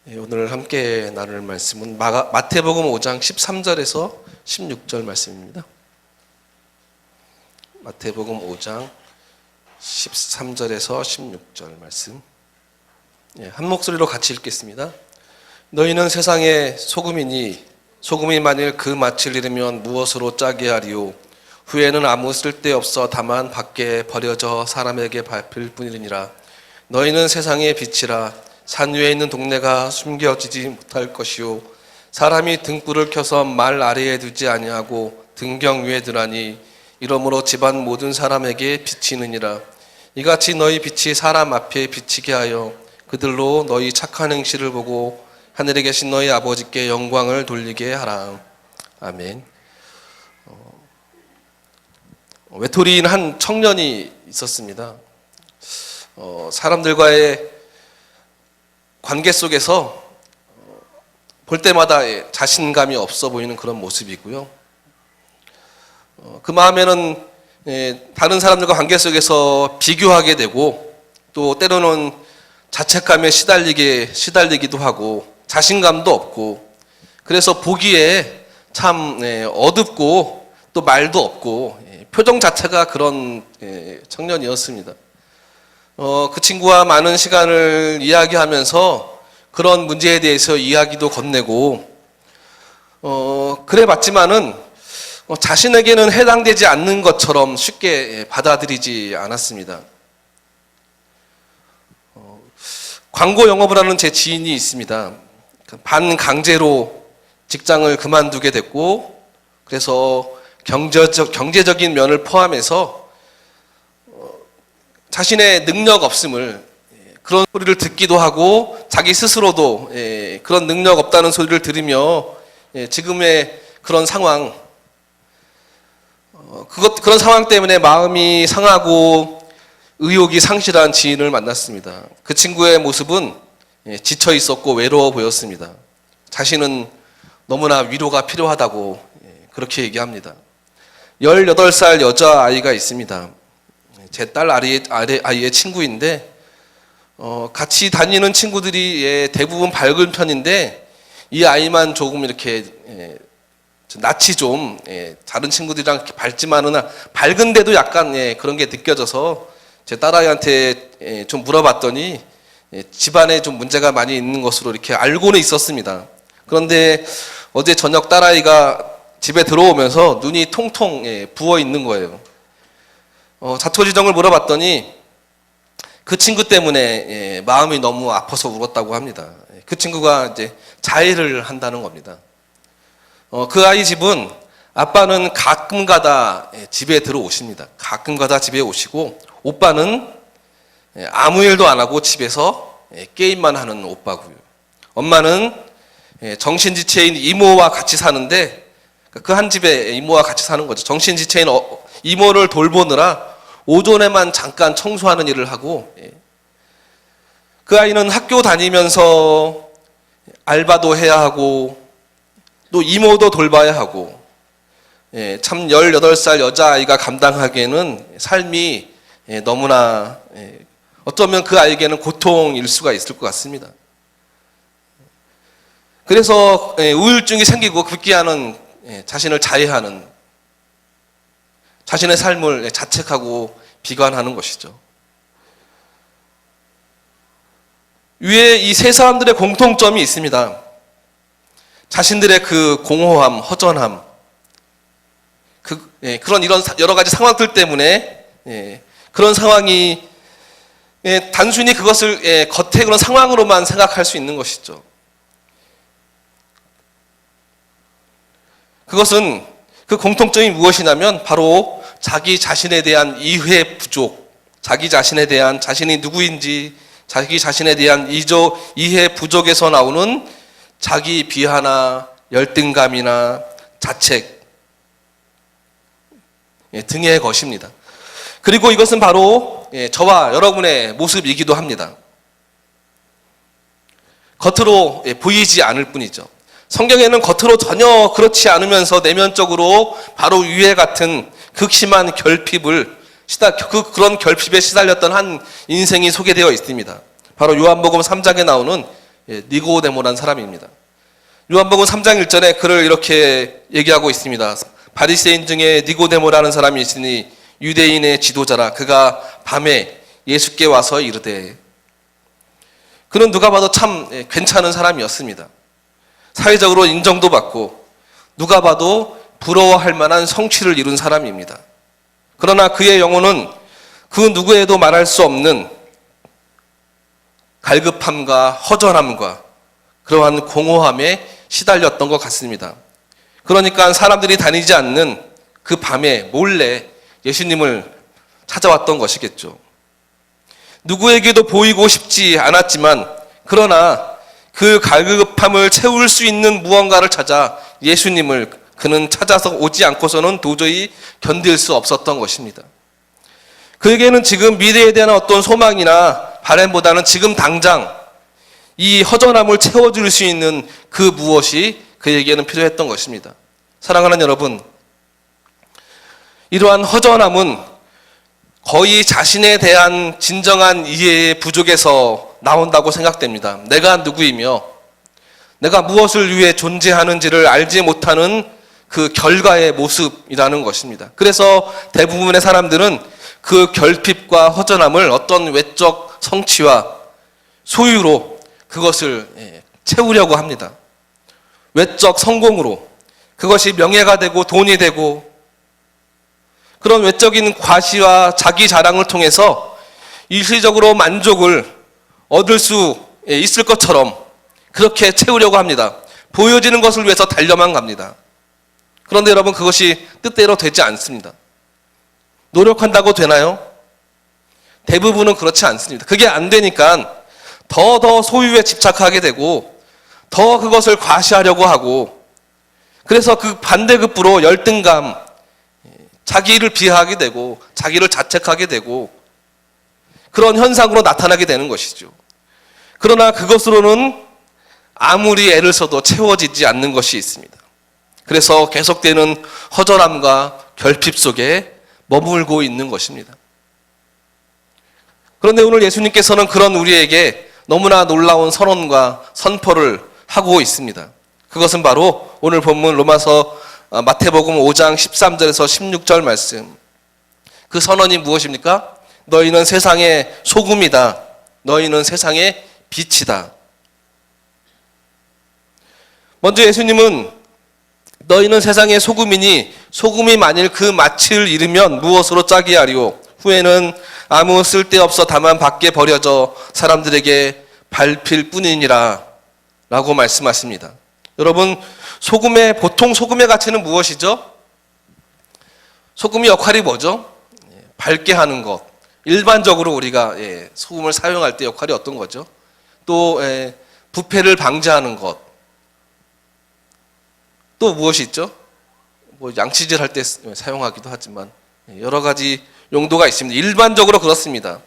오늘 함께 나눌 말씀은 마태복음 5장 13절에서 16절 말씀입니다. 마태복음 5장 13절에서 16절 말씀. 한 목소리로 같이 읽겠습니다. 너희는 세상의 소금이니 소금이 만일 그 맛을 잃으면 무엇으로 짜게 하리요? 후에는 아무 쓸데없어 다만 밖에 버려져 사람에게 밟힐 뿐이니라. 너희는 세상의 빛이라. 산 위에 있는 동네가 숨겨지지 못할 것이요 사람이 등불을 켜서 말 아래에 두지 아니하고 등경 위에 두나니 이러므로 집안 모든 사람에게 비치느니라. 이같이 너희 빛이 사람 앞에 비치게 하여 그들로 너희 착한 행실을 보고 하늘에 계신 너희 아버지께 영광을 돌리게 하라. 아멘. 외톨이인 한 청년이 있었습니다. 사람들과의 관계 속에서 볼 때마다 자신감이 없어 보이는 그런 모습이고요. 그 마음에는 다른 사람들과 관계 속에서 비교하게 되고 또 때로는 자책감에 시달리기도 하고 자신감도 없고 그래서 보기에 참 어둡고 또 말도 없고 표정 자체가 그런 청년이었습니다. 그 친구와 많은 시간을 이야기하면서 그런 문제에 대해서 이야기도 건네고 그래 봤지만은 자신에게는 해당되지 않는 것처럼 쉽게 받아들이지 않았습니다. 광고 영업을 하는 제 지인이 있습니다. 반강제로 직장을 그만두게 됐고 그래서 경제적인 면을 포함해서 자신의 능력 없음을 그런 소리를 듣기도 하고 자기 스스로도 그런 능력 없다는 소리를 들으며 지금의 그런 상황 그런 상황 때문에 마음이 상하고 의욕이 상실한 지인을 만났습니다. 그 친구의 모습은 지쳐 있었고 외로워 보였습니다. 자신은 너무나 위로가 필요하다고 그렇게 얘기합니다. 18살 여자아이가 있습니다. 제 딸 아이의 친구인데 같이 다니는 친구들이 대부분 밝은 편인데 이 아이만 조금 이렇게 낯이 좀 다른 친구들이랑 이렇게 밝지만은 밝은데도 약간 그런 게 느껴져서 제 딸아이한테 좀 물어봤더니 집안에 좀 문제가 많이 있는 것으로 이렇게 알고는 있었습니다. 그런데 어제 저녁 딸아이가 집에 들어오면서 눈이 통통 부어 있는 거예요. 자초지종을 물어봤더니 그 친구 때문에 마음이 너무 아파서 울었다고 합니다. 그 친구가 이제 자해를 한다는 겁니다. 그 아이 집은 아빠는 가끔가다 집에 들어오십니다. 가끔가다 집에 오시고 오빠는 아무 일도 안 하고 집에서 게임만 하는 오빠고요. 엄마는 정신지체인 이모와 같이 사는데 그 한 집에 이모와 같이 사는 거죠. 정신지체인 이모를 돌보느라 오전에만 잠깐 청소하는 일을 하고 그 아이는 학교 다니면서 알바도 해야 하고 또 이모도 돌봐야 하고 참 18살 여자아이가 감당하기에는 삶이 너무나 어쩌면 그 아이에게는 고통일 수가 있을 것 같습니다. 그래서 우울증이 생기고 급기야는 자신을 자해하는 자신의 삶을 자책하고 비관하는 것이죠. 위에 이 세 사람들의 공통점이 있습니다. 자신들의 그 공허함, 허전함, 그런 이런 여러 가지 상황들 때문에 그런 상황이 단순히 그것을 겉의 그런 상황으로만 생각할 수 있는 것이죠. 그것은 그 공통점이 무엇이냐면 바로 자기 자신에 대한 이해 부족, 자기 자신에 대한 자신이 누구인지 자기 자신에 대한 이해 부족에서 나오는 자기 비하나 열등감이나 자책 등의 것입니다. 그리고 이것은 바로 저와 여러분의 모습이기도 합니다. 겉으로 보이지 않을 뿐이죠. 성경에는 겉으로 전혀 그렇지 않으면서 내면적으로 바로 위에 같은 극심한 그런 결핍에 시달렸던 한 인생이 소개되어 있습니다. 바로 요한복음 3장에 나오는 니고데모라는 사람입니다. 요한복음 3장 1절에 그를 이렇게 얘기하고 있습니다. 바리새인 중에 니고데모라는 사람이 있으니 유대인의 지도자라. 그가 밤에 예수께 와서 이르되. 그는 누가 봐도 참 괜찮은 사람이었습니다. 사회적으로 인정도 받고 누가 봐도 부러워할 만한 성취를 이룬 사람입니다. 그러나 그의 영혼은 그 누구에도 말할 수 없는 갈급함과 허전함과 그러한 공허함에 시달렸던 것 같습니다. 그러니까 사람들이 다니지 않는 그 밤에 몰래 예수님을 찾아왔던 것이겠죠. 누구에게도 보이고 싶지 않았지만 그러나 그 갈급함을 채울 수 있는 무언가를 찾아 예수님을 그는 찾아서 오지 않고서는 도저히 견딜 수 없었던 것입니다. 그에게는 지금 미래에 대한 어떤 소망이나 바람보다는 지금 당장 이 허전함을 채워줄 수 있는 그 무엇이 그에게는 필요했던 것입니다. 사랑하는 여러분, 이러한 허전함은 거의 자신에 대한 진정한 이해의 부족에서 나온다고 생각됩니다. 내가 누구이며 내가 무엇을 위해 존재하는지를 알지 못하는 그 결과의 모습이라는 것입니다. 그래서 대부분의 사람들은 그 결핍과 허전함을 어떤 외적 성취와 소유로 그것을 채우려고 합니다. 외적 성공으로 그것이 명예가 되고 돈이 되고 그런 외적인 과시와 자기 자랑을 통해서 일시적으로 만족을 얻을 수 있을 것처럼 그렇게 채우려고 합니다. 보여지는 것을 위해서 달려만 갑니다. 그런데 여러분, 그것이 뜻대로 되지 않습니다. 노력한다고 되나요? 대부분은 그렇지 않습니다. 그게 안 되니까 더 소유에 집착하게 되고 더 그것을 과시하려고 하고, 그래서 그 반대급부로 열등감, 자기를 비하하게 되고 자기를 자책하게 되고 그런 현상으로 나타나게 되는 것이죠. 그러나 그것으로는 아무리 애를 써도 채워지지 않는 것이 있습니다. 그래서 계속되는 허전함과 결핍 속에 머물고 있는 것입니다. 그런데 오늘 예수님께서는 그런 우리에게 너무나 놀라운 선언과 선포를 하고 있습니다. 그것은 바로 오늘 본문 마태복음 5장 13절에서 16절 말씀. 그 선언이 무엇입니까? 너희는 세상의 소금이다. 너희는 세상의 빛이다. 먼저 예수님은 너희는 세상의 소금이니 소금이 만일 그 맛을 잃으면 무엇으로 짜게 하리요? 후에는 아무 쓸데없어 다만 밖에 버려져 사람들에게 밟힐 뿐이니라 라고 말씀하십니다. 여러분, 보통 소금의 가치는 무엇이죠? 소금의 역할이 뭐죠? 밝게 하는 것. 일반적으로 우리가 소금을 사용할 때 역할이 어떤 거죠? 또 부패를 방지하는 것. 또 무엇이 있죠? 양치질 할 때 사용하기도 하지만 여러 가지 용도가 있습니다. 일반적으로 그렇습니다.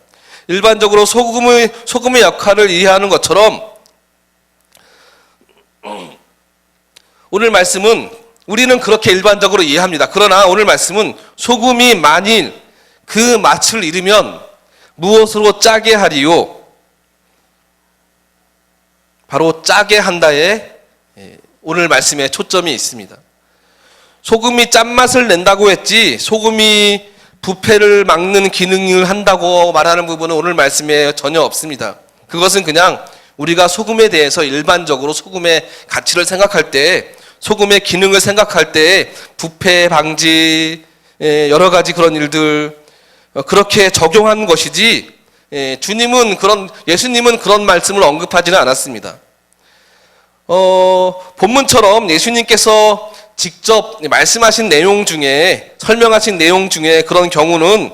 일반적으로 소금의 역할을 이해하는 것처럼 오늘 말씀은 우리는 그렇게 일반적으로 이해합니다. 그러나 오늘 말씀은 소금이 만일 그 맛을 잃으면 무엇으로 짜게 하리요? 바로 짜게 한다에 오늘 말씀에 초점이 있습니다. 소금이 짠맛을 낸다고 했지 소금이 부패를 막는 기능을 한다고 말하는 부분은 오늘 말씀에 전혀 없습니다. 그것은 그냥 우리가 소금에 대해서 일반적으로 소금의 가치를 생각할 때, 소금의 기능을 생각할 때 부패 방지 여러 가지 그런 일들 그렇게 적용한 것이지 예수님은 그런 말씀을 언급하지는 않았습니다. 본문처럼 예수님께서 직접 말씀하신 내용 중에, 설명하신 내용 중에 그런 경우는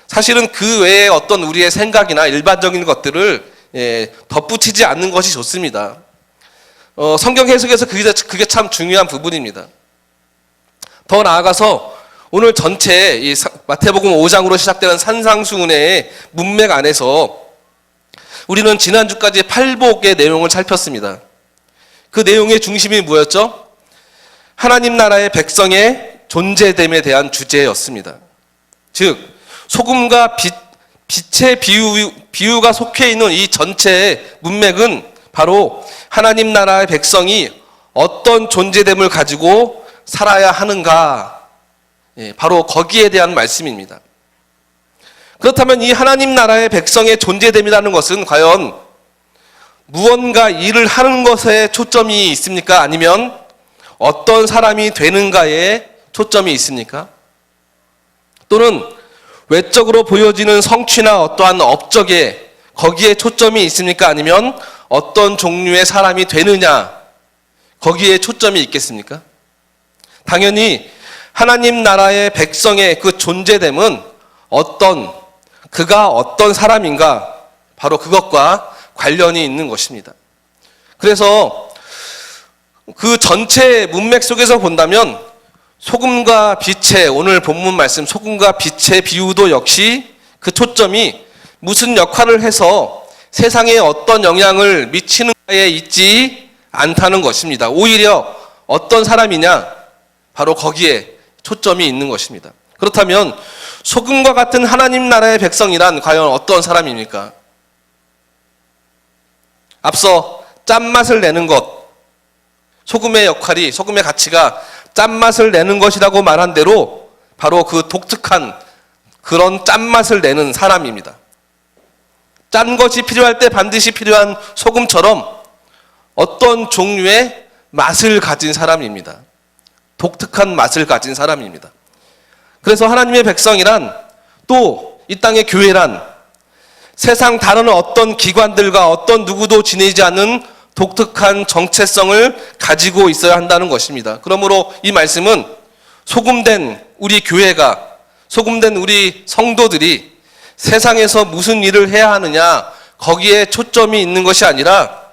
사실은 그 외에 어떤 우리의 생각이나 일반적인 것들을 덧붙이지 않는 것이 좋습니다. 성경 해석에서 그게 참 중요한 부분입니다. 더 나아가서 오늘 전체 이 마태복음 5장으로 시작되는 산상수훈의 문맥 안에서 우리는 지난주까지 팔복의 내용을 살폈습니다. 그 내용의 중심이 뭐였죠? 하나님 나라의 백성의 존재됨에 대한 주제였습니다. 즉 소금과 빛의 비유가 속해 있는 이 전체의 문맥은 바로 하나님 나라의 백성이 어떤 존재됨을 가지고 살아야 하는가, 바로 거기에 대한 말씀입니다. 그렇다면 이 하나님 나라의 백성의 존재됨이라는 것은 과연 무언가 일을 하는 것에 초점이 있습니까? 아니면 어떤 사람이 되는가에 초점이 있습니까? 또는 외적으로 보여지는 성취나 어떠한 업적에 거기에 초점이 있습니까? 아니면 어떤 종류의 사람이 되느냐, 거기에 초점이 있겠습니까? 당연히 하나님 나라의 백성의 그 존재됨은 그가 어떤 사람인가, 바로 그것과 관련이 있는 것입니다. 그래서 그 전체 문맥 속에서 본다면 소금과 빛의, 오늘 본문 말씀 소금과 빛의 비유도 역시 그 초점이 무슨 역할을 해서 세상에 어떤 영향을 미치는가에 있지 않다는 것입니다. 오히려 어떤 사람이냐, 바로 거기에 초점이 있는 것입니다. 그렇다면 소금과 같은 하나님 나라의 백성이란 과연 어떤 사람입니까? 앞서 짠맛을 내는 것, 소금의 역할이, 소금의 가치가 짠맛을 내는 것이라고 말한 대로 바로 그 독특한 그런 짠맛을 내는 사람입니다. 짠 것이 필요할 때 반드시 필요한 소금처럼 어떤 종류의 맛을 가진 사람입니다. 독특한 맛을 가진 사람입니다. 그래서 하나님의 백성이란, 또 이 땅의 교회란 세상 다른 어떤 기관들과 어떤 누구도 지니지 않는 독특한 정체성을 가지고 있어야 한다는 것입니다. 그러므로 이 말씀은 소금된 우리 교회가, 소금된 우리 성도들이 세상에서 무슨 일을 해야 하느냐, 거기에 초점이 있는 것이 아니라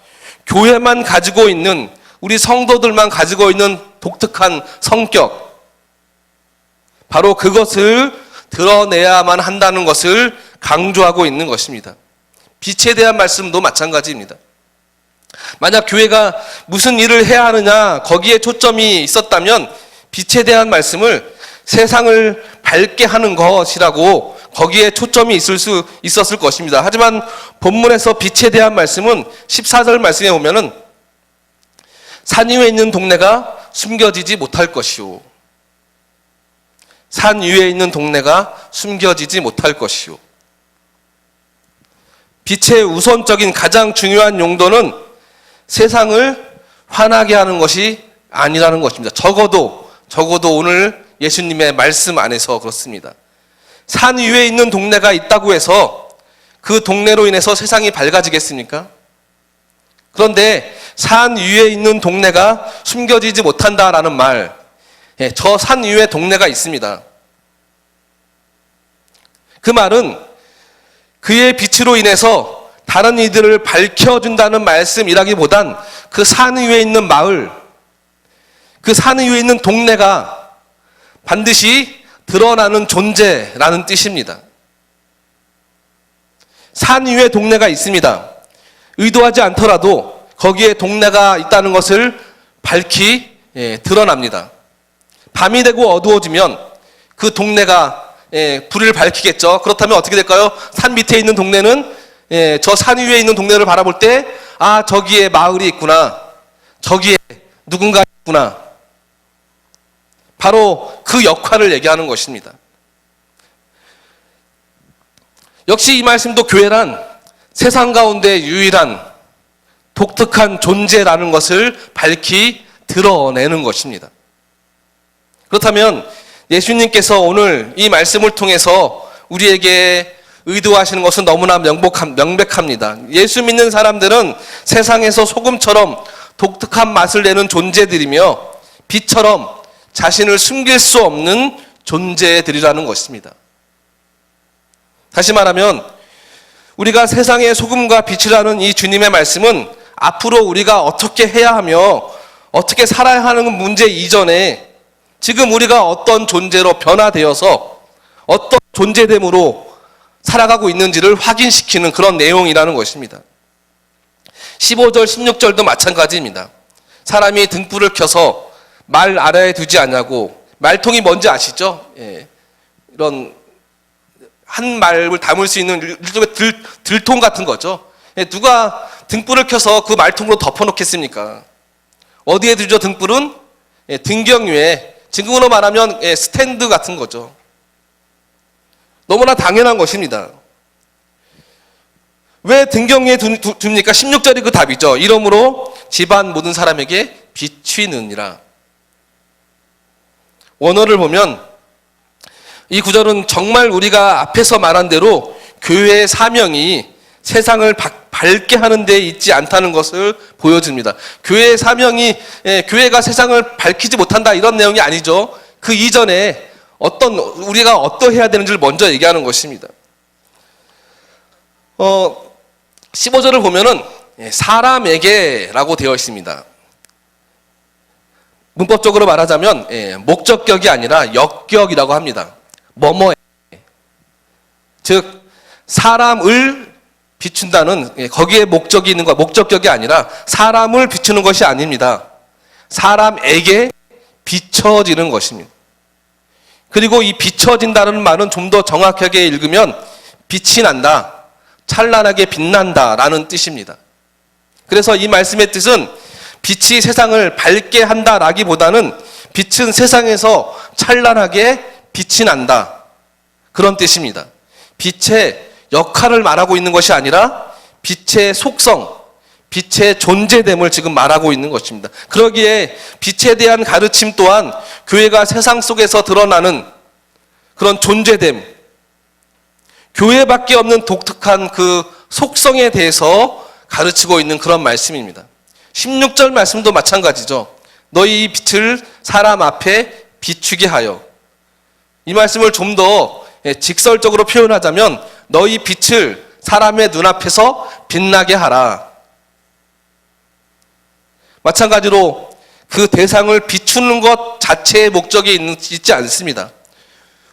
교회만 가지고 있는, 우리 성도들만 가지고 있는 독특한 성격, 바로 그것을 드러내야만 한다는 것을 강조하고 있는 것입니다. 빛에 대한 말씀도 마찬가지입니다. 만약 교회가 무슨 일을 해야 하느냐, 거기에 초점이 있었다면 빛에 대한 말씀을 세상을 밝게 하는 것이라고 거기에 초점이 있었을 것입니다. 하지만 본문에서 빛에 대한 말씀은 14절 말씀에 보면은 산 위에 있는 동네가 숨겨지지 못할 것이요. 산 위에 있는 동네가 숨겨지지 못할 것이요. 빛의 우선적인 가장 중요한 용도는 세상을 화나게 하는 것이 아니라는 것입니다. 적어도 오늘 예수님의 말씀 안에서 그렇습니다. 산 위에 있는 동네가 있다고 해서 그 동네로 인해서 세상이 밝아지겠습니까? 그런데 산 위에 있는 동네가 숨겨지지 못한다라는 말, 저 산 위에 동네가 있습니다. 그 말은 그의 빛으로 인해서 다른 이들을 밝혀준다는 말씀이라기보단 그 산 위에 있는 마을, 그 산 위에 있는 동네가 반드시 드러나는 존재라는 뜻입니다. 산 위에 동네가 있습니다. 의도하지 않더라도 거기에 동네가 있다는 것을 밝히 드러납니다. 밤이 되고 어두워지면 그 동네가 불을 밝히겠죠. 그렇다면 어떻게 될까요? 산 밑에 있는 동네는 저 산 위에 있는 동네를 바라볼 때, 아, 저기에 마을이 있구나, 저기에 누군가 있구나, 바로 그 역할을 얘기하는 것입니다. 역시 이 말씀도 교회란 세상 가운데 유일한 독특한 존재라는 것을 밝히 드러내는 것입니다. 그렇다면 예수님께서 오늘 이 말씀을 통해서 우리에게 의도하시는 것은 너무나 명백합니다. 예수 믿는 사람들은 세상에서 소금처럼 독특한 맛을 내는 존재들이며 빛처럼 자신을 숨길 수 없는 존재들이라는 것입니다. 다시 말하면 우리가 세상의 소금과 빛이라는 이 주님의 말씀은 앞으로 우리가 어떻게 해야 하며 어떻게 살아야 하는 문제 이전에 지금 우리가 어떤 존재로 변화되어서 어떤 존재됨으로 살아가고 있는지를 확인시키는 그런 내용이라는 것입니다. 15절, 16절도 마찬가지입니다. 사람이 등불을 켜서 말 아래에 두지 않냐고. 말통이 뭔지 아시죠? 이런 한 말을 담을 수 있는 일종의 들통 같은 거죠. 누가 등불을 켜서 그 말통으로 덮어놓겠습니까? 어디에 두죠, 등불은? 등경 위에, 지금으로 말하면 스탠드 같은 거죠. 너무나 당연한 것입니다. 왜 등경 위에 둡니까? 16절이 그 답이죠. 이러므로 집안 모든 사람에게 비추느니라. 원어를 보면 이 구절은 정말 우리가 앞에서 말한 대로 교회의 사명이 세상을 밝게 하는 데 있지 않다는 것을 보여줍니다. 교회의 사명이 교회가 세상을 밝히지 못한다 이런 내용이 아니죠. 그 이전에 우리가 어떠해야 되는지를 먼저 얘기하는 것입니다. 15절을 보면은 사람에게라고 되어 있습니다. 문법적으로 말하자면 목적격이 아니라 역격이라고 합니다. 뭐뭐에, 즉 사람을 비춘다는 거기에 목적이 있는 것, 목적격이 아니라 사람을 비추는 것이 아닙니다. 사람에게 비춰지는 것입니다. 그리고 이 비춰진다는 말은 좀 더 정확하게 읽으면 빛이 난다, 찬란하게 빛난다라는 뜻입니다. 그래서 이 말씀의 뜻은 빛이 세상을 밝게 한다라기보다는 빛은 세상에서 찬란하게 빛이 난다, 그런 뜻입니다. 빛의 역할을 말하고 있는 것이 아니라 빛의 속성, 빛의 존재됨을 지금 말하고 있는 것입니다. 그러기에 빛에 대한 가르침 또한 교회가 세상 속에서 드러나는 그런 존재됨, 교회밖에 없는 독특한 그 속성에 대해서 가르치고 있는 그런 말씀입니다. 16절 말씀도 마찬가지죠. 너희 빛을 사람 앞에 비추게 하여. 이 말씀을 좀 더 직설적으로 표현하자면 너희 빛을 사람의 눈앞에서 빛나게 하라. 마찬가지로 그 대상을 비추는 것 자체의 목적이 있지 않습니다.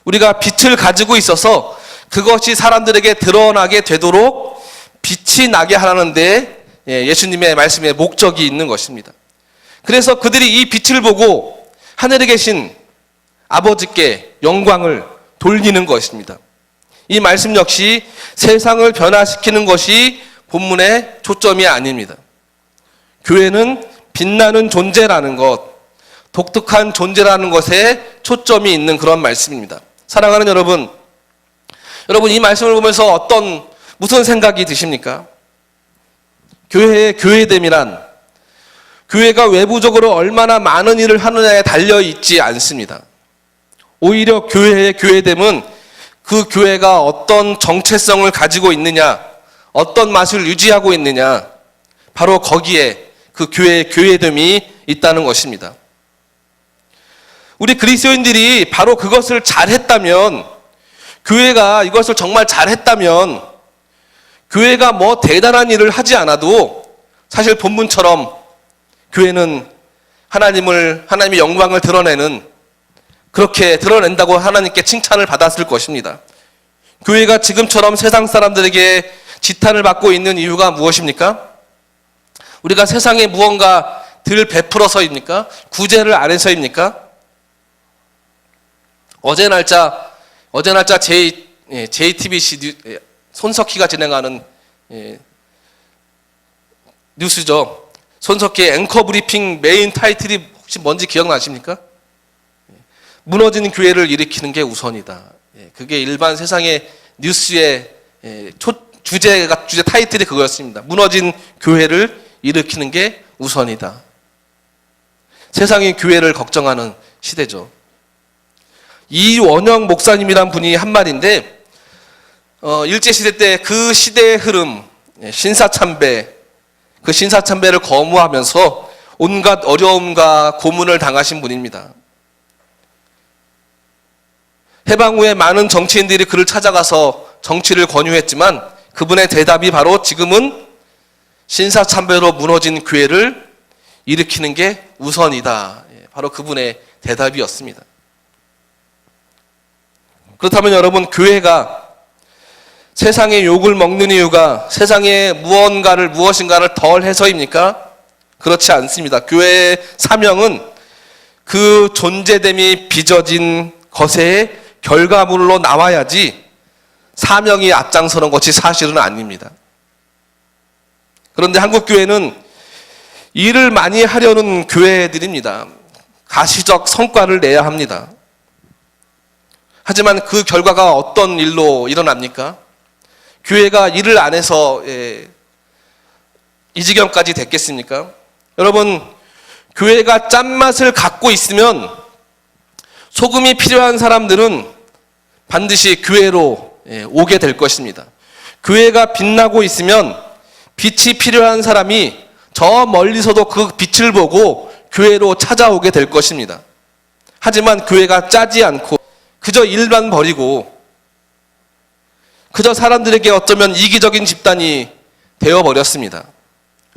우리가 빛을 가지고 있어서 그것이 사람들에게 드러나게 되도록 빛이 나게 하라는 데 예수님의 말씀에 목적이 있는 것입니다. 그래서 그들이 이 빛을 보고 하늘에 계신 아버지께 영광을 돌리는 것입니다. 이 말씀 역시 세상을 변화시키는 것이 본문의 초점이 아닙니다. 교회는 빛나는 존재라는 것, 독특한 존재라는 것에 초점이 있는 그런 말씀입니다. 사랑하는 여러분, 이 말씀을 보면서 무슨 생각이 드십니까? 교회의 교회됨이란 교회가 외부적으로 얼마나 많은 일을 하느냐에 달려있지 않습니다. 오히려 교회의 교회됨은 그 교회가 어떤 정체성을 가지고 있느냐, 어떤 맛을 유지하고 있느냐, 바로 거기에 그 교회의 교회됨이 있다는 것입니다. 우리 그리스도인들이 바로 그것을 잘했다면, 교회가 이것을 정말 잘했다면 교회가 뭐 대단한 일을 하지 않아도 사실 본문처럼 교회는 하나님의 영광을 드러내는, 그렇게 드러낸다고 하나님께 칭찬을 받았을 것입니다. 교회가 지금처럼 세상 사람들에게 지탄을 받고 있는 이유가 무엇입니까? 우리가 세상에 무언가 덜 베풀어서입니까? 구제를 안 해서입니까? 어제 날짜 JTBC 손석희가 진행하는 뉴스죠. 손석희의 앵커 브리핑 메인 타이틀이 혹시 뭔지 기억나십니까? 무너진 교회를 일으키는 게 우선이다. 그게 일반 세상의 뉴스의 주제 타이틀이 그거였습니다. 무너진 교회를 일으키는 게 우선이다. 세상이 교회를 걱정하는 시대죠. 이원영 목사님이란 분이 한 말인데, 일제시대 때 그 시대의 흐름, 신사참배, 그 신사참배를 거무하면서 온갖 어려움과 고문을 당하신 분입니다. 해방 후에 많은 정치인들이 그를 찾아가서 정치를 권유했지만 그분의 대답이 바로 지금은 신사참배로 무너진 교회를 일으키는 게 우선이다. 바로 그분의 대답이었습니다. 그렇다면 여러분, 교회가 세상의 욕을 먹는 이유가 세상에 무엇인가를 덜 해서입니까? 그렇지 않습니다. 교회의 사명은 그 존재됨이 빚어진 것의 결과물로 나와야지 사명이 앞장서는 것이 사실은 아닙니다. 그런데 한국 교회는 일을 많이 하려는 교회들입니다. 가시적 성과를 내야 합니다. 하지만 그 결과가 어떤 일로 일어납니까? 교회가 일을 안 해서 이 지경까지 됐겠습니까? 여러분, 교회가 짠맛을 갖고 있으면 소금이 필요한 사람들은 반드시 교회로 오게 될 것입니다. 교회가 빛나고 있으면 빛이 필요한 사람이 저 멀리서도 그 빛을 보고 교회로 찾아오게 될 것입니다. 하지만 교회가 짜지 않고 그저 일만 벌이고 그저 사람들에게 어쩌면 이기적인 집단이 되어버렸습니다.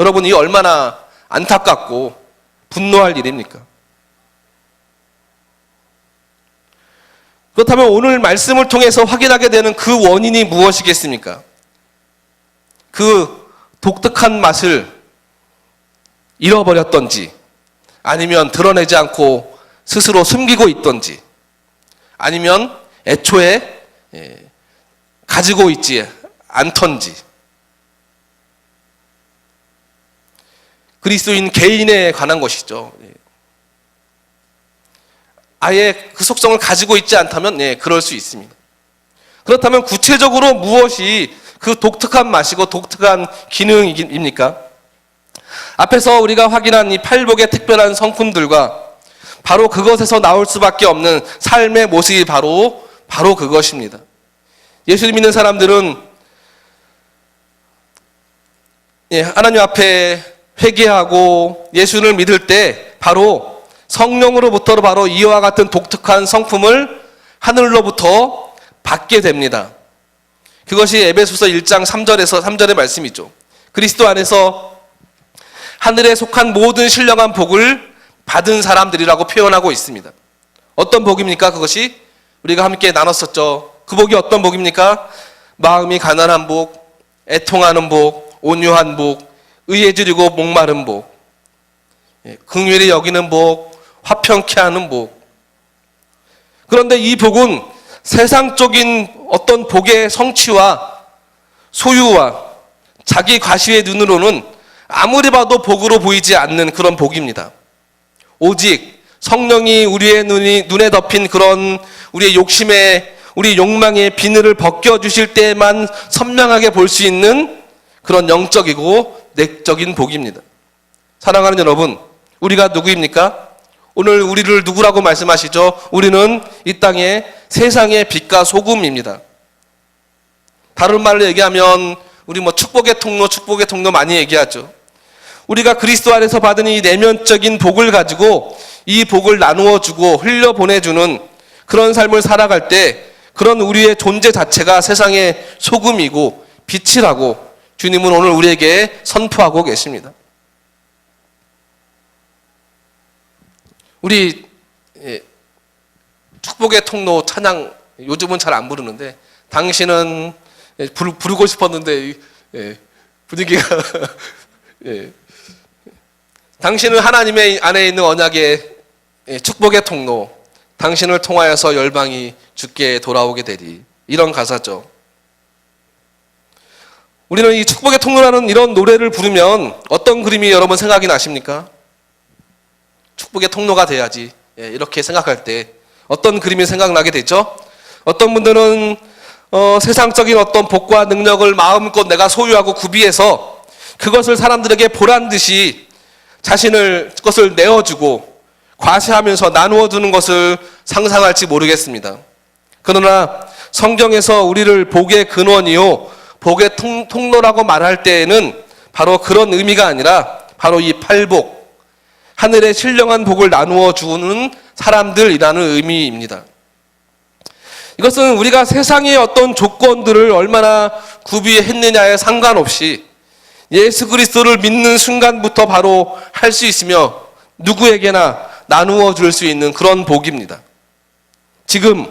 여러분, 이 얼마나 안타깝고 분노할 일입니까? 그렇다면 오늘 말씀을 통해서 확인하게 되는 그 원인이 무엇이겠습니까? 그 독특한 맛을 잃어버렸던지, 아니면 드러내지 않고 스스로 숨기고 있던지, 아니면 애초에 가지고 있지 않던지. 그리스도인 개인에 관한 것이죠. 아예 그 속성을 가지고 있지 않다면 그럴 수 있습니다. 그렇다면 구체적으로 무엇이 그 독특한 맛이고 독특한 기능입니까? 앞에서 우리가 확인한 이 팔복의 특별한 성품들과 바로 그것에서 나올 수밖에 없는 삶의 모습이 바로 그것입니다. 예수를 믿는 사람들은 하나님 앞에 회개하고 예수를 믿을 때 바로 성령으로부터 바로 이와 같은 독특한 성품을 하늘로부터 받게 됩니다. 그것이 에베소서 1장 3절의 말씀이죠. 그리스도 안에서 하늘에 속한 모든 신령한 복을 받은 사람들이라고 표현하고 있습니다. 어떤 복입니까? 그것이 우리가 함께 나눴었죠. 그 복이 어떤 복입니까? 마음이 가난한 복, 애통하는 복, 온유한 복, 의에 주리고 목마른 복, 긍휼히 여기는 복, 화평케 하는 복. 그런데 이 복은 세상적인 어떤 복의 성취와 소유와 자기 과시의 눈으로는 아무리 봐도 복으로 보이지 않는 그런 복입니다. 오직 성령이 우리의 눈에 덮인 그런 우리의 욕심의, 우리 욕망의 비늘을 벗겨주실 때만 선명하게 볼 수 있는 그런 영적이고 내적인 복입니다. 사랑하는 여러분, 우리가 누구입니까? 오늘 우리를 누구라고 말씀하시죠? 우리는 이 땅의 세상의 빛과 소금입니다. 다른 말로 얘기하면 우리 축복의 통로 많이 얘기하죠. 우리가 그리스도 안에서 받은 이 내면적인 복을 가지고 이 복을 나누어 주고 흘려 보내주는 그런 삶을 살아갈 때 그런 우리의 존재 자체가 세상의 소금이고 빛이라고 주님은 오늘 우리에게 선포하고 계십니다. 우리 축복의 통로 찬양 요즘은 잘 안 부르는데 당신은 부르고 싶었는데 분위기가 당신은 하나님의 안에 있는 언약의 축복의 통로, 당신을 통하여서 열방이 주께 돌아오게 되리. 이런 가사죠. 우리는 이 축복의 통로라는 이런 노래를 부르면 어떤 그림이 여러분 생각이 나십니까? 축복의 통로가 돼야지. 이렇게 생각할 때 어떤 그림이 생각나게 되죠? 어떤 분들은 세상적인 어떤 복과 능력을 마음껏 내가 소유하고 구비해서 그것을 사람들에게 보란 듯이 그것을 내어주고 과시하면서 나누어 주는 것을 상상할지 모르겠습니다. 그러나 성경에서 우리를 복의 근원이요 복의 통로라고 말할 때에는 바로 그런 의미가 아니라 바로 이 팔복, 하늘의 신령한 복을 나누어 주는 사람들이라는 의미입니다. 이것은 우리가 세상의 어떤 조건들을 얼마나 구비했느냐에 상관없이 예수 그리스도를 믿는 순간부터 바로 할 수 있으며 누구에게나 나누어 줄 수 있는 그런 복입니다. 지금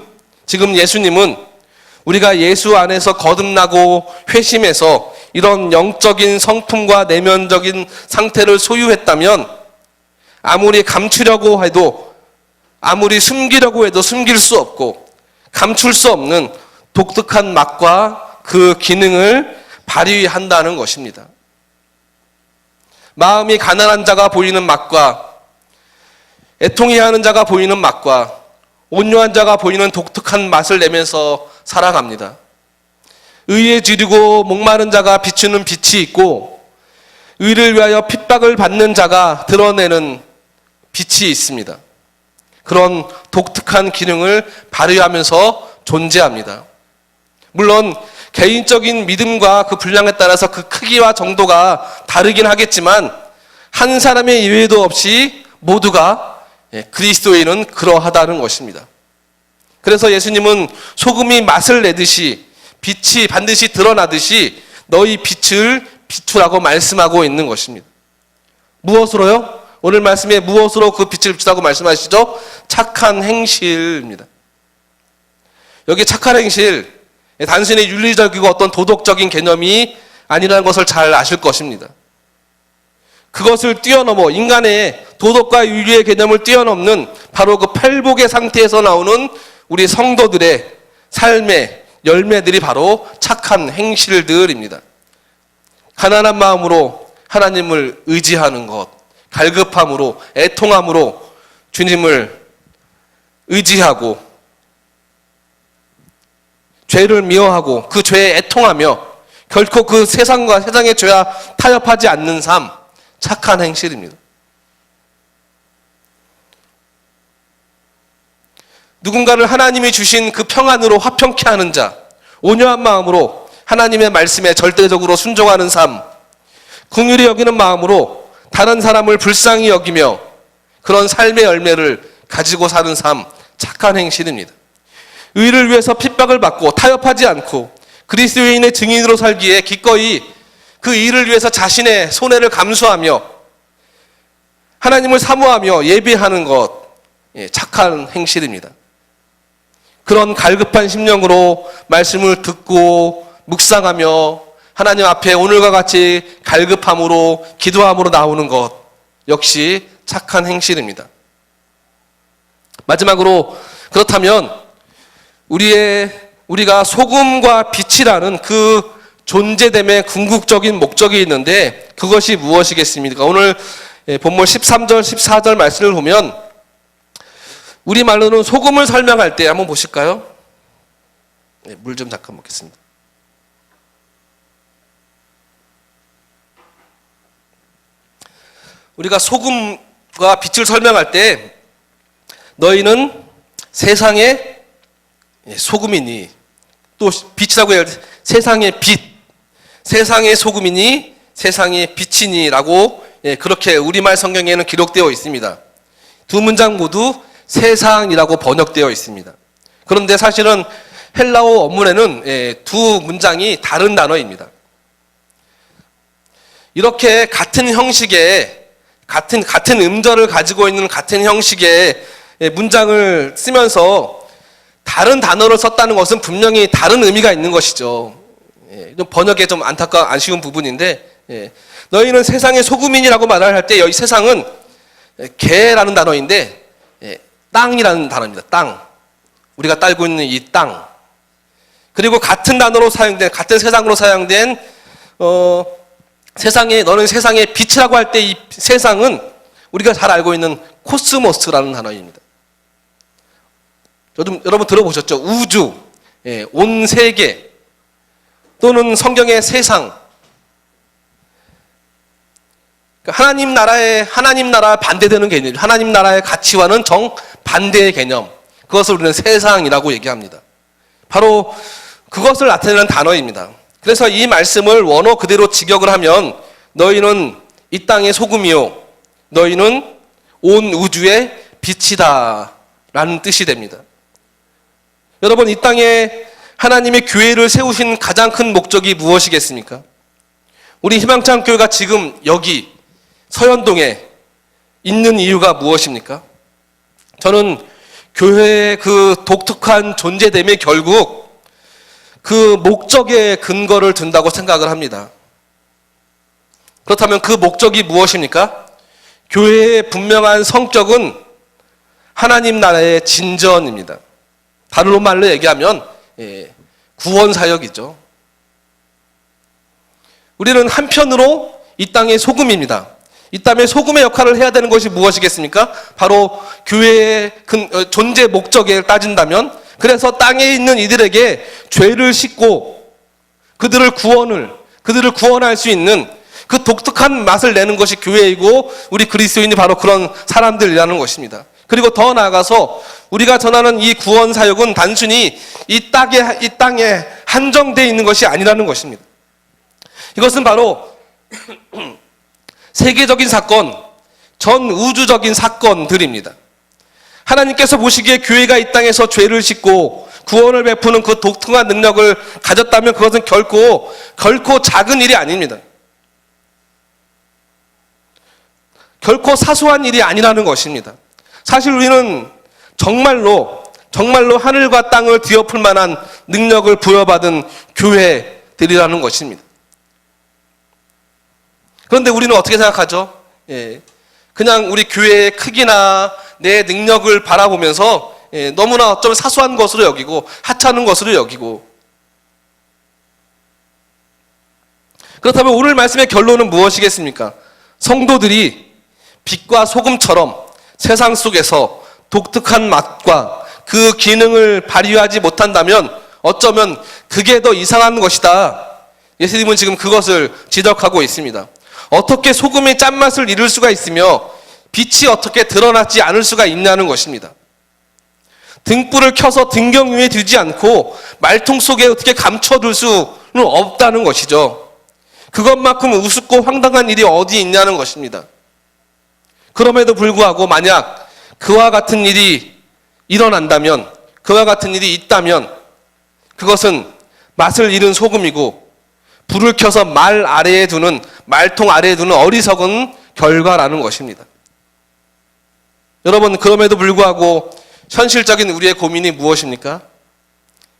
예수님은 우리가 예수 안에서 거듭나고 회심해서 이런 영적인 성품과 내면적인 상태를 소유했다면 아무리 감추려고 해도 아무리 숨기려고 해도 숨길 수 없고 감출 수 없는 독특한 맛과 그 기능을 발휘한다는 것입니다. 마음이 가난한 자가 보이는 맛과 애통해야 하는 자가 보이는 맛과 온유한 자가 보이는 독특한 맛을 내면서 살아갑니다. 의에 지르고 목마른 자가 비추는 빛이 있고 의를 위하여 핍박을 받는 자가 드러내는 빛이 있습니다. 그런 독특한 기능을 발휘하면서 존재합니다. 물론 개인적인 믿음과 그 분량에 따라서 그 크기와 정도가 다르긴 하겠지만 한 사람의 예외도 없이 모두가 그리스도인은 그러하다는 것입니다. 그래서 예수님은 소금이 맛을 내듯이 빛이 반드시 드러나듯이 너희 빛을 비추라고 말씀하고 있는 것입니다. 무엇으로요? 오늘 말씀에 무엇으로 그 빛을 비추라고 말씀하시죠? 착한 행실입니다. 여기 착한 행실, 단순히 윤리적이고 어떤 도덕적인 개념이 아니라는 것을 잘 아실 것입니다. 그것을 뛰어넘어 인간의 도덕과 윤리의 개념을 뛰어넘는 바로 그 팔복의 상태에서 나오는 우리 성도들의 삶의 열매들이 바로 착한 행실들입니다. 가난한 마음으로 하나님을 의지하는 것, 갈급함으로, 애통함으로 주님을 의지하고 죄를 미워하고 그 죄에 애통하며 결코 그 세상과 세상의 죄와 타협하지 않는 삶, 착한 행실입니다. 누군가를 하나님이 주신 그 평안으로 화평케 하는 자, 온유한 마음으로 하나님의 말씀에 절대적으로 순종하는 삶, 긍휼히 여기는 마음으로 다른 사람을 불쌍히 여기며 그런 삶의 열매를 가지고 사는 삶, 착한 행실입니다. 의를 위해서 핍박을 받고 타협하지 않고 그리스도인의 증인으로 살기에 기꺼이 그 일을 위해서 자신의 손해를 감수하며 하나님을 사모하며 예배하는 것, 착한 행실입니다. 그런 갈급한 심령으로 말씀을 듣고 묵상하며 하나님 앞에 오늘과 같이 갈급함으로 기도함으로 나오는 것 역시 착한 행실입니다. 마지막으로 그렇다면 우리가 소금과 빛이라는 그 존재됨의 궁극적인 목적이 있는데 그것이 무엇이겠습니까? 오늘 본문 13절, 14절 말씀을 보면 우리말로는 소금을 설명할 때 한번 보실까요? 물 좀 잠깐 먹겠습니다. 우리가 소금과 빛을 설명할 때 너희는 세상의 소금이니 또 빛이라고 해야 세상의 빛, 세상의 소금이니 세상의 빛이니 라고 그렇게 우리말 성경에는 기록되어 있습니다. 두 문장 모두 세상이라고 번역되어 있습니다. 그런데 사실은 헬라어 원문에는 두 문장이 다른 단어입니다. 이렇게 같은 형식의 같은 음절을 가지고 있는 같은 형식의 문장을 쓰면서 다른 단어를 썼다는 것은 분명히 다른 의미가 있는 것이죠. 좀 번역에 좀 아쉬운 부분인데 너희는 세상의 소금이니라고 말을 할 때 여기 세상은 개라는 단어인데 땅이라는 단어입니다. 땅. 우리가 딸고 있는 이 땅. 그리고 같은 단어로 사용된 같은 세상으로 사용된 너는 세상의 빛이라고 할 때 이 세상은 우리가 잘 알고 있는 코스모스라는 단어입니다. 여러분 들어보셨죠? 우주, 온 세계 또는 성경의 세상. 하나님 나라에 반대되는 개념, 하나님 나라의 가치와는 정반대의 개념. 그것을 우리는 세상이라고 얘기합니다. 바로 그것을 나타내는 단어입니다. 그래서 이 말씀을 원어 그대로 직역을 하면 너희는 이 땅의 소금이요 너희는 온 우주의 빛이다 라는 뜻이 됩니다. 여러분, 이 땅에 하나님의 교회를 세우신 가장 큰 목적이 무엇이겠습니까? 우리 희망찬 교회가 지금 여기 서현동에 있는 이유가 무엇입니까? 저는 교회의 그 독특한 존재됨이 결국 그 목적에 근거를 둔다고 생각을 합니다. 그렇다면 그 목적이 무엇입니까? 교회의 분명한 성격은 하나님 나라의 진전입니다. 다른 말로 얘기하면 구원 사역이죠. 우리는 한편으로 이 땅의 소금입니다. 있다면 소금의 역할을 해야 되는 것이 무엇이겠습니까? 바로 교회의 존재 목적에 따진다면, 그래서 땅에 있는 이들에게 죄를 씻고 그들을 구원할 수 있는 그 독특한 맛을 내는 것이 교회이고, 우리 그리스도인이 바로 그런 사람들이라는 것입니다. 그리고 더 나아가서 우리가 전하는 이 구원 사역은 단순히 이 땅에 한정되어 있는 것이 아니라는 것입니다. 이것은 바로 세계적인 사건, 전 우주적인 사건들입니다. 하나님께서 보시기에 교회가 이 땅에서 죄를 씻고 구원을 베푸는 그 독특한 능력을 가졌다면 그것은 결코 작은 일이 아닙니다. 결코 사소한 일이 아니라는 것입니다. 사실 우리는 정말로 하늘과 땅을 뒤엎을 만한 능력을 부여받은 교회들이라는 것입니다. 그런데 우리는 어떻게 생각하죠? 그냥 우리 교회의 크기나 내 능력을 바라보면서 너무나 어쩌면 사소한 것으로 여기고 하찮은 것으로 여기고, 그렇다면 오늘 말씀의 결론은 무엇이겠습니까? 성도들이 빛과 소금처럼 세상 속에서 독특한 맛과 그 기능을 발휘하지 못한다면 어쩌면 그게 더 이상한 것이다. 예수님은 지금 그것을 지적하고 있습니다. 어떻게 소금의 짠맛을 잃을 수가 있으며 빛이 어떻게 드러나지 않을 수가 있냐는 것입니다. 등불을 켜서 등경 위에 두지 않고 말통 속에 어떻게 감춰둘 수는 없다는 것이죠. 그것만큼 우습고 황당한 일이 어디 있냐는 것입니다. 그럼에도 불구하고 만약 그와 같은 일이 일어난다면, 그와 같은 일이 있다면 그것은 맛을 잃은 소금이고 불을 켜서 말통 아래에 두는 어리석은 결과라는 것입니다. 여러분, 그럼에도 불구하고 현실적인 우리의 고민이 무엇입니까?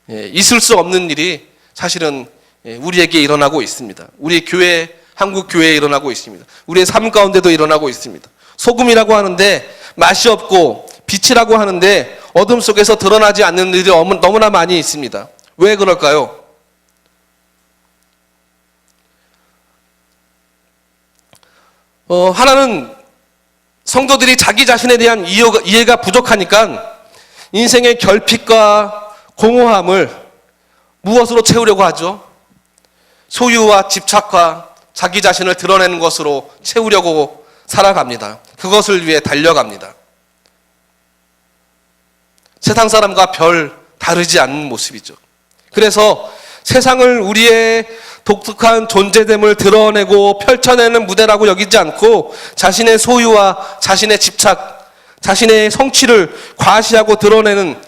있을 수 없는 일이 사실은 우리에게 일어나고 있습니다. 우리 교회, 한국 교회에 일어나고 있습니다. 우리의 삶 가운데도 일어나고 있습니다. 소금이라고 하는데 맛이 없고 빛이라고 하는데 어둠 속에서 드러나지 않는 일이 너무나 많이 있습니다. 왜 그럴까요? 하나는 성도들이 자기 자신에 대한 이해가 부족하니까 인생의 결핍과 공허함을 무엇으로 채우려고 하죠? 소유와 집착과 자기 자신을 드러내는 것으로 채우려고 살아갑니다. 그것을 위해 달려갑니다. 세상 사람과 별 다르지 않는 모습이죠. 그래서 세상을 우리의 독특한 존재됨을 드러내고 펼쳐내는 무대라고 여기지 않고 자신의 소유와 자신의 집착, 자신의 성취를 과시하고 드러내는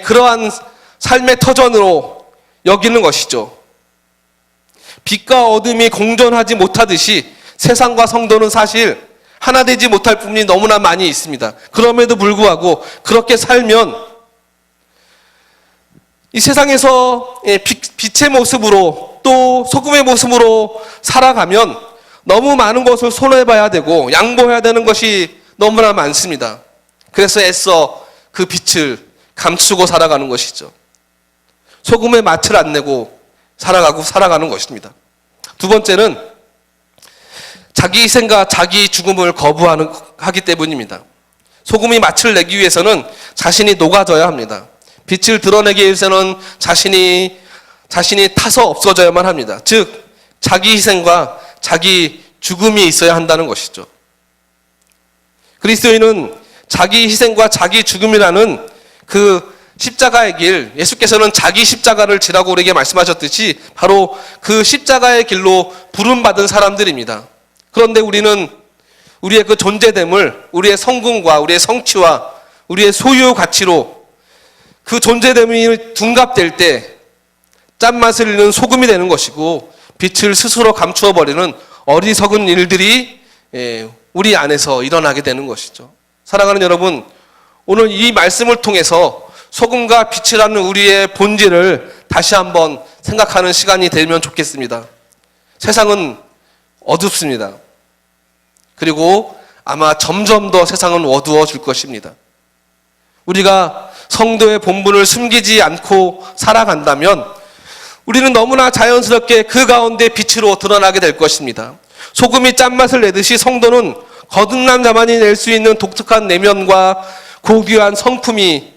그러한 삶의 터전으로 여기는 것이죠. 빛과 어둠이 공존하지 못하듯이 세상과 성도는 사실 하나 되지 못할 부분이 너무나 많이 있습니다. 그럼에도 불구하고 그렇게 살면 이 세상에서 빛의 모습으로 또 소금의 모습으로 살아가면 너무 많은 것을 손해봐야 되고 양보해야 되는 것이 너무나 많습니다. 그래서 애써 그 빛을 감추고 살아가는 것이죠. 소금의 맛을 안 내고 살아가는 것입니다. 두 번째는 자기 희생과 자기 죽음을 거부하기 때문입니다. 소금이 맛을 내기 위해서는 자신이 녹아져야 합니다. 빛을 드러내기 위해서는 자신이 타서 없어져야만 합니다. 즉 자기 희생과 자기 죽음이 있어야 한다는 것이죠. 그리스도인은 자기 희생과 자기 죽음이라는 그 십자가의 길, 예수께서는 자기 십자가를 지라고 우리에게 말씀하셨듯이 바로 그 십자가의 길로 부름받은 사람들입니다. 그런데 우리는 우리의 그 존재됨을 우리의 성공과 우리의 성취와 우리의 소유 가치로 그 존재됨이 둔갑될 때 짠맛을 잃는 소금이 되는 것이고 빛을 스스로 감추어버리는 어리석은 일들이 우리 안에서 일어나게 되는 것이죠. 사랑하는 여러분, 오늘 이 말씀을 통해서 소금과 빛이라는 우리의 본질을 다시 한번 생각하는 시간이 되면 좋겠습니다. 세상은 어둡습니다. 그리고 아마 점점 더 세상은 어두워질 것입니다. 우리가 성도의 본분을 숨기지 않고 살아간다면 우리는 너무나 자연스럽게 그 가운데 빛으로 드러나게 될 것입니다. 소금이 짠맛을 내듯이 성도는 거듭난 자만이 낼 수 있는 독특한 내면과 고귀한 성품이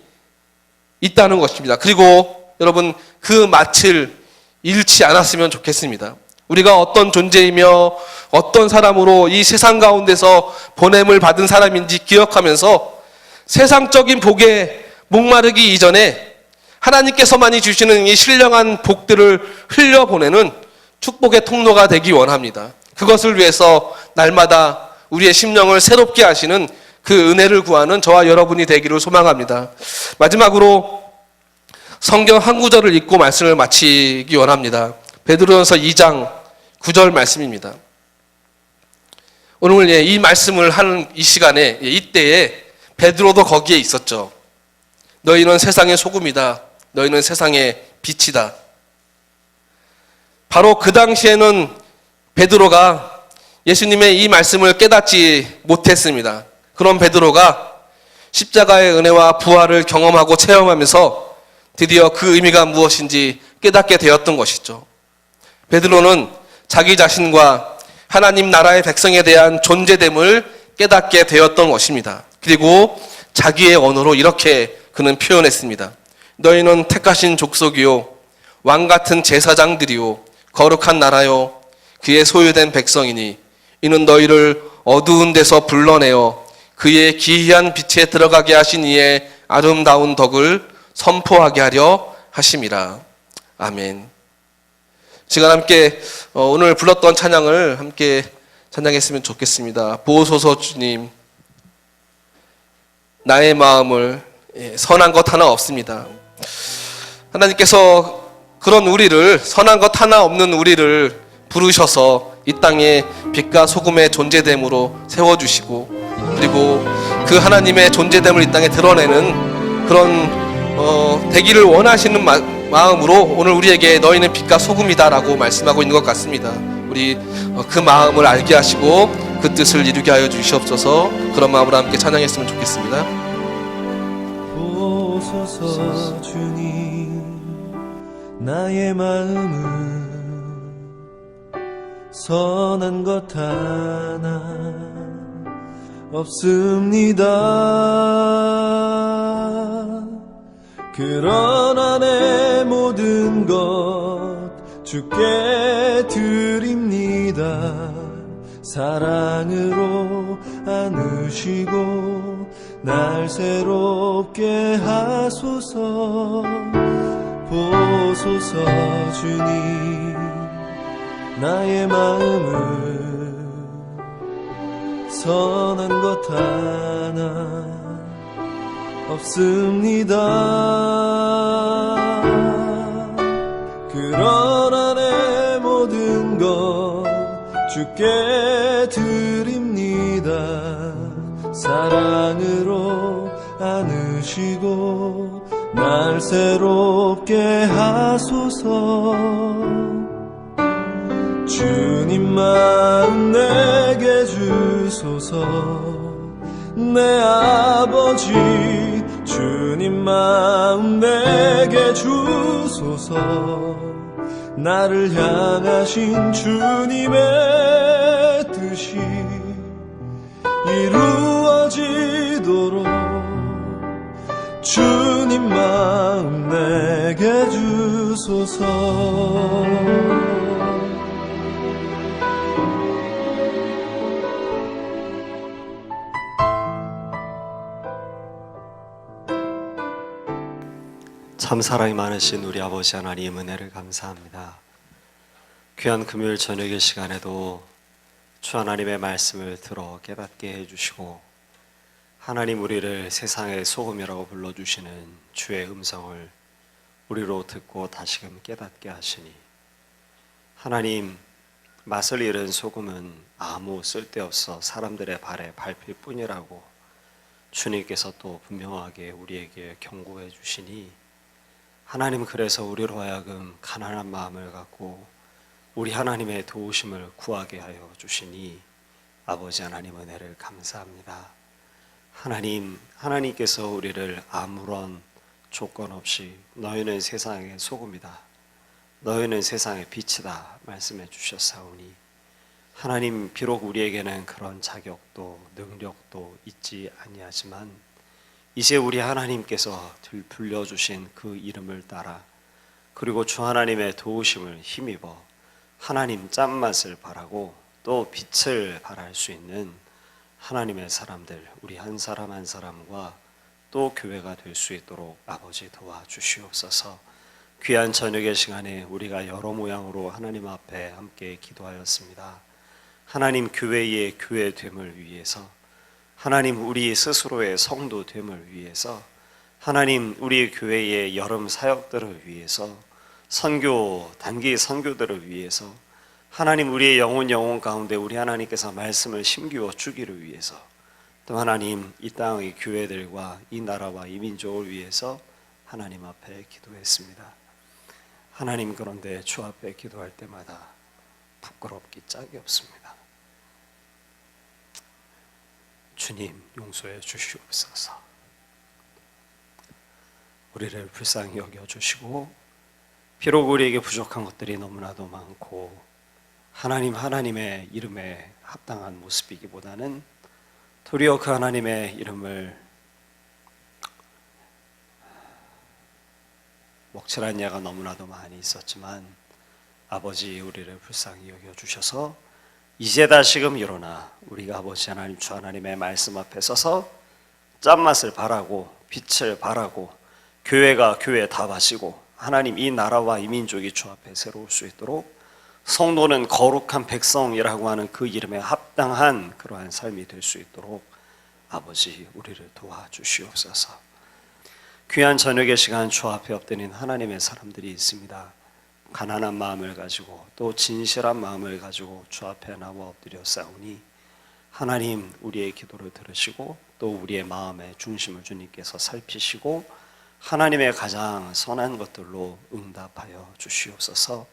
있다는 것입니다. 그리고 여러분, 그 맛을 잃지 않았으면 좋겠습니다. 우리가 어떤 존재이며 어떤 사람으로 이 세상 가운데서 보냄을 받은 사람인지 기억하면서 세상적인 복에 목마르기 이전에 하나님께서만이 주시는 이 신령한 복들을 흘려보내는 축복의 통로가 되기 원합니다. 그것을 위해서 날마다 우리의 심령을 새롭게 하시는 그 은혜를 구하는 저와 여러분이 되기를 소망합니다. 마지막으로 성경 한 구절을 읽고 말씀을 마치기 원합니다. 베드로전서 2장 9절 말씀입니다. 오늘 이 말씀을 하는 이 시간에, 이때에 베드로도 거기에 있었죠. 너희는 세상의 소금이다. 너희는 세상의 빛이다. 바로 그 당시에는 베드로가 예수님의 이 말씀을 깨닫지 못했습니다. 그런 베드로가 십자가의 은혜와 부활을 경험하고 체험하면서 드디어 그 의미가 무엇인지 깨닫게 되었던 것이죠. 베드로는 자기 자신과 하나님 나라의 백성에 대한 존재됨을 깨닫게 되었던 것입니다. 그리고 자기의 언어로 이렇게 그는 표현했습니다. 너희는 택하신 족속이요 왕같은 제사장들이요 거룩한 나라요 그의 소유된 백성이니 이는 너희를 어두운 데서 불러내어 그의 기이한 빛에 들어가게 하신 이의 아름다운 덕을 선포하게 하려 하심이라. 아멘. 시간 함께 오늘 불렀던 찬양을 함께 찬양했으면 좋겠습니다. 보소서 주님, 나의 마음을 선한 것 하나 없습니다. 하나님께서 그런 우리를, 선한 것 하나 없는 우리를 부르셔서 이 땅에 빛과 소금의 존재됨으로 세워주시고, 그리고 그 하나님의 존재됨을 이 땅에 드러내는 그런 되기를 원하시는 마음으로 오늘 우리에게 너희는 빛과 소금이다라고 말씀하고 있는 것 같습니다. 우리 그 마음을 알게 하시고 그 뜻을 이루게 하여 주시옵소서. 그런 마음으로 함께 찬양했으면 좋겠습니다. 보소서 주님, 나의 마음은 선한 것 하나 없습니다. 그러나 내 모든 것 주께 드립니다. 사랑으로 안으시고 날 새롭게 하소서. 보소서 주님, 나의 마음을 선한 것 하나 없습니다. 그러나 내 모든 것 주께 드립니다. 사랑으로 안으시고 날 새롭게 하소서. 주님 마음 내게 주소서. 내 아버지 주님 마음 내게 주소서. 나를 향하신 주님의 뜻이 이루어지도록 주님 마음 내게 주소서. 참 사랑이 많으신 우리 아버지 하나님 은혜를 감사합니다. 귀한 금요일 저녁의 시간에도 주 하나님의 말씀을 들어 깨닫게 해주시고 하나님 우리를 세상의 소금이라고 불러주시는 주의 음성을 우리로 듣고 다시금 깨닫게 하시니 하나님 맛을 잃은 소금은 아무 쓸데없어 사람들의 발에 밟힐 뿐이라고 주님께서 또 분명하게 우리에게 경고해 주시니 하나님 그래서 우리로 하여금 가난한 마음을 갖고 우리 하나님의 도우심을 구하게 하여 주시니 아버지 하나님 은혜를 감사합니다. 하나님께서 우리를 아무런 조건 없이 너희는 세상의 소금이다, 너희는 세상의 빛이다 말씀해 주셨사오니 하나님, 비록 우리에게는 그런 자격도 능력도 있지 아니하지만 이제 우리 하나님께서 불려주신 그 이름을 따라 그리고 주 하나님의 도우심을 힘입어 하나님 짠맛을 바라고 또 빛을 발할 수 있는 하나님의 사람들, 우리 한 사람 한 사람과 또 교회가 될 수 있도록 아버지 도와주시옵소서. 귀한 저녁의 시간에 우리가 여러 모양으로 하나님 앞에 함께 기도하였습니다. 하나님, 교회의 교회됨을 위해서, 하나님 우리 스스로의 성도됨을 위해서, 하나님 우리 교회의 여름 사역들을 위해서, 선교 단기 선교들을 위해서, 하나님 우리의 영혼 가운데 우리 하나님께서 말씀을 심기워 주기를 위해서, 또 하나님 이 땅의 교회들과 이 나라와 이 민족을 위해서 하나님 앞에 기도했습니다. 하나님, 그런데 주 앞에 기도할 때마다 부끄럽기 짝이 없습니다. 주님, 용서해 주시옵소서. 우리를 불쌍히 여겨주시고, 비록 우리에게 부족한 것들이 너무나도 많고 하나님의 이름에 합당한 모습이기보다는 도리어 그 하나님의 이름을 먹칠한 예가 너무나도 많이 있었지만 아버지, 우리를 불쌍히 여겨주셔서 이제 다시금 일어나 우리가 아버지 하나님, 주 하나님의 말씀 앞에 서서 짠맛을 바라고 빛을 바라고 교회가 교회 다 바치고 하나님 이 나라와 이 민족이 주 앞에 새로울 수 있도록 성도는 거룩한 백성이라고 하는 그 이름에 합당한 그러한 삶이 될 수 있도록 아버지, 우리를 도와주시옵소서. 귀한 저녁의 시간 주 앞에 엎드린 하나님의 사람들이 있습니다. 가난한 마음을 가지고 또 진실한 마음을 가지고 주 앞에 나와 엎드려 싸우니 하나님, 우리의 기도를 들으시고 또 우리의 마음의 중심을 주님께서 살피시고 하나님의 가장 선한 것들로 응답하여 주시옵소서.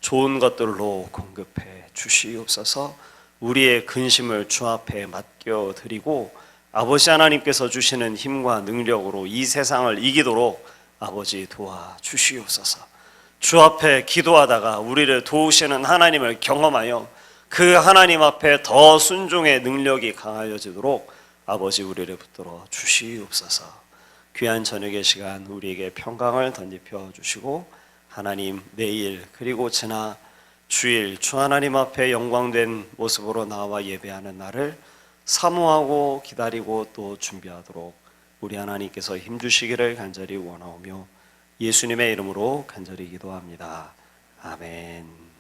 좋은 것들로 공급해 주시옵소서. 우리의 근심을 주 앞에 맡겨드리고 아버지 하나님께서 주시는 힘과 능력으로 이 세상을 이기도록 아버지 도와주시옵소서. 주 앞에 기도하다가 우리를 도우시는 하나님을 경험하여 그 하나님 앞에 더 순종의 능력이 강하여지도록 아버지, 우리를 붙들어 주시옵소서. 귀한 저녁의 시간 우리에게 평강을 덧입혀 주시고 하나님, 내일 그리고 지나 주일 주 하나님 앞에 영광된 모습으로 나와 예배하는 날을 사모하고 기다리고 또 준비하도록 우리 하나님께서 힘주시기를 간절히 원하오며 예수님의 이름으로 간절히 기도합니다. 아멘.